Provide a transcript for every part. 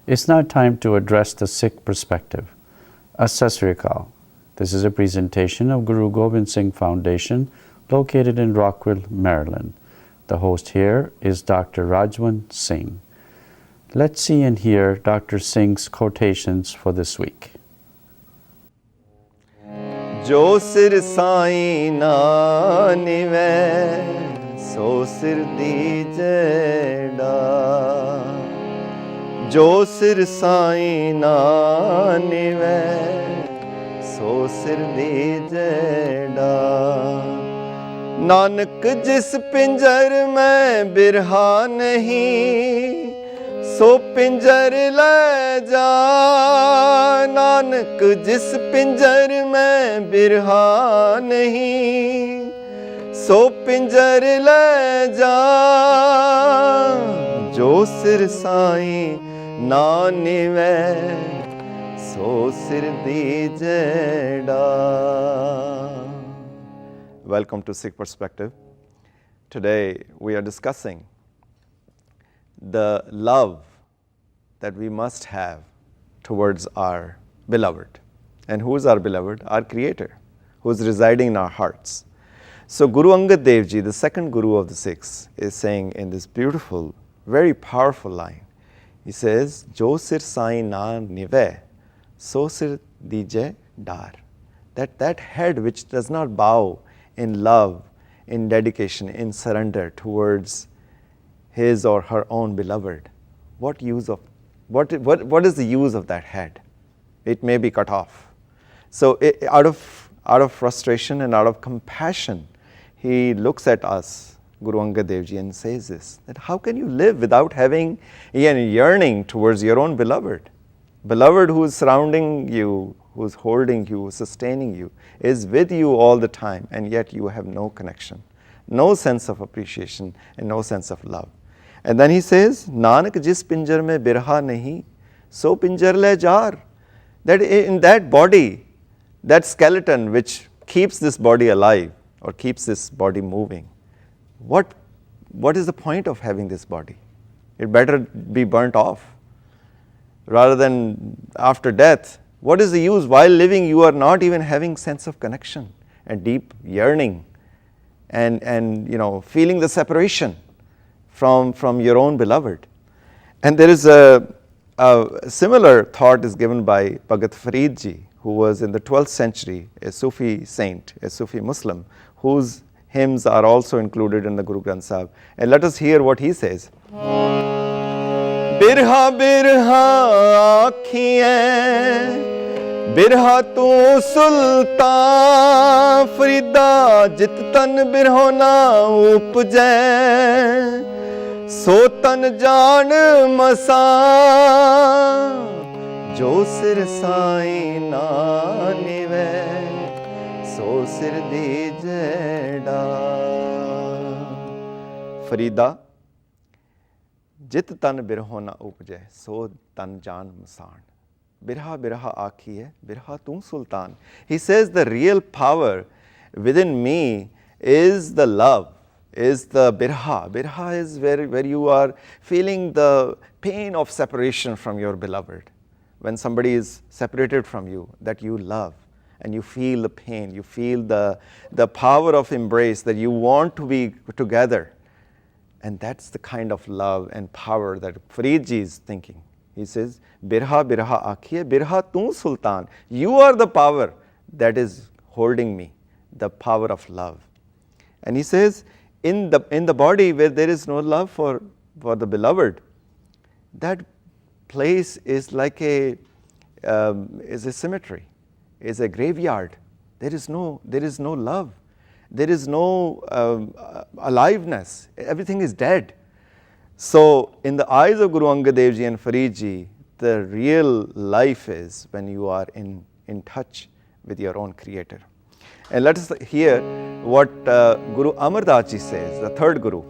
It's now time to address the Sikh perspective. Sat Sri Akal. This is a presentation of Guru Gobind Singh Foundation, located in Rockville, Maryland. The host here is Dr. Rajwant Singh. Let's see and hear Dr. Singh's quotations for this week. Jo sir sai na nive, so sir dijeda. Jo sir sai na nive, so sir dijeda. Nanak jis pinjar mein birha nahi, so pinjar le ja. Nanak jis pinjar mein birha nahi, so pinjar le ja. Jo sir sai na nive, so sir dijeda. Welcome to Sikh Perspective. Today we are discussing the love that we must have towards our beloved. And who is our beloved? Our Creator, who is residing in our hearts. So Guru Angad Dev Ji, the second Guru of the Sikhs, is saying in this beautiful, very powerful line, he says, Jo sir sai na nive, so sir dije dar. That head which does not bow in love, in dedication, in surrender towards his or her own beloved, what is the use of that head? It may be cut off. So out of frustration and out of compassion, he looks at us, Guru Angad Dev Ji, and says this, that how can you live without having a yearning towards your own beloved? Beloved who is surrounding you, who is holding you, sustaining you, is with you all the time, and yet you have no connection, no sense of appreciation, and no sense of love. And then he says, Nanak jis pinjar mein birha nahi, so pinjar le jar. That in that body, that skeleton which keeps this body alive or keeps this body moving, what is the point of having this body? It better be burnt off. Rather than after death, what is the use? While living, you are not even having sense of connection and deep yearning and feeling the separation from your own beloved. And there is a similar thought is given by Bhagat Farid Ji, who was in the 12th century, a Sufi saint, a Sufi Muslim, whose hymns are also included in the Guru Granth Sahib. And let us hear what he says. Birha birha akhiye, birha tu sultan, Farida jit tan birho na upje, so tan jaan masa, jo sir sai na nive, so sir dijeda. Farida jit tan birho na upje, so tan jaan masan. Birha birha akhiye, birha tu sultan. He says the real power within me is the love, is the birha. Birha is where you are feeling the pain of separation from your beloved. When somebody is separated from you, that you love, and you feel the pain, you feel the power of embrace, that you want to be together. And that's the kind of love and power that Farid Ji is thinking. He says, Birha birha akhiye, birha tu sultan. You are the power that is holding me, the power of love. And he says, in the body where there is no love for the beloved, that place is like is a cemetery, is a graveyard. There is no love. There is no aliveness. Everything is dead. So in the eyes of Guru Angad Dev Ji and Farid Ji, the real life is when you are in touch with your own Creator. And let us hear what Guru Amar Das Ji says, the third Guru.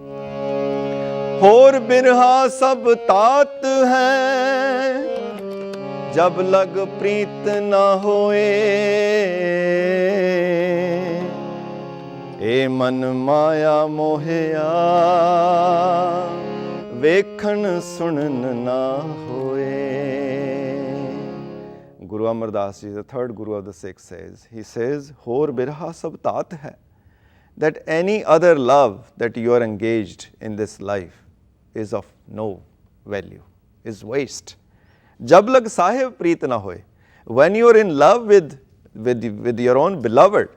Hor birha sab tat hai, jab lag preet na hoye, e man maya moheya, ਵੇਖਣ ਸੁਣਨ ਨਾ ਹੋਏ Guru Amar Das Ji, the third Guru of the Sikhs, says, he says, Hor birha sab tat hai, that any other love that you are engaged in this life is of no value, is waste. Jab lag sahib preet na hoye, when you are in love with your own beloved,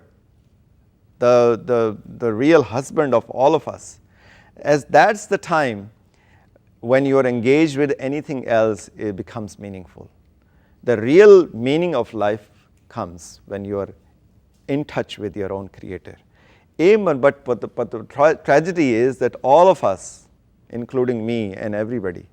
the real husband of all of us, as that's the time when you are engaged with anything else, it becomes meaningful. The real meaning of life comes when you are in touch with your own Creator. But the tragedy is that all of us, including me and everybody,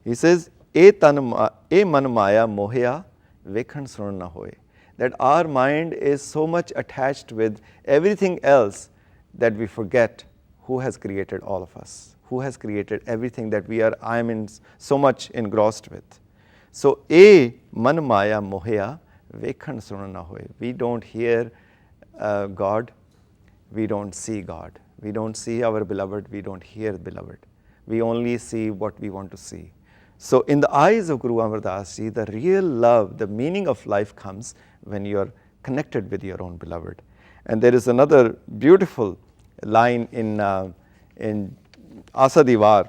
he says, E man maya mohya vekhan sunan na hoye. That our mind is so much attached with everything else that we forget who has created all of us, who has created everything that I am in so much engrossed with. So, man maya mohya vekhan sunan na hoye. We don't hear God, we don't see God. We don't see our beloved, we don't hear beloved. We only see what we want to see. So in the eyes of Guru Amar Das Ji, the real love, the meaning of life comes when you are connected with your own beloved. And there is another beautiful line in Asa Diwar,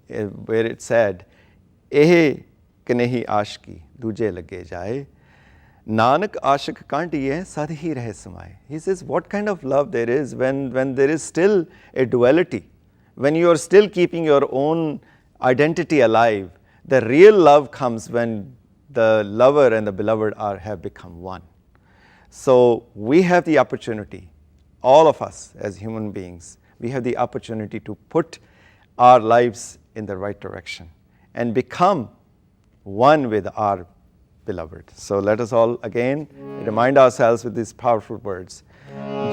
where it said, Ehe knehi ashki, duje lage jaye. Nanak ashik kantiye sadhi rahe samaye. He says, what kind of love there is when there is still a duality, when you are still keeping your own identity alive. The real love comes when the lover and the beloved have become one. So we have the opportunity, all of us as human beings, we have the opportunity to put our lives in the right direction and become one with our beloved. So let us all again remind ourselves with these powerful words.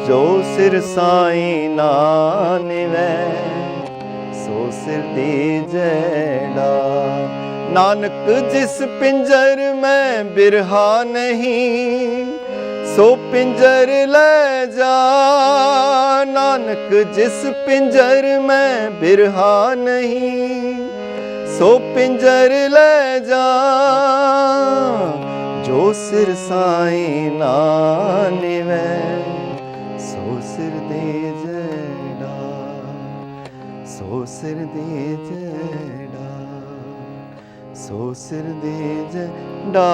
Jo sir sai na nive, so sir dijeda. Nanak jis pinjar mein birha nahi, so pinjar le ja. Nanak jis pinjar mein birha nahi, so pinjar le ja. Jo sir sai na nive, so sir dijeda, so sir dijeda, so sir dijeda.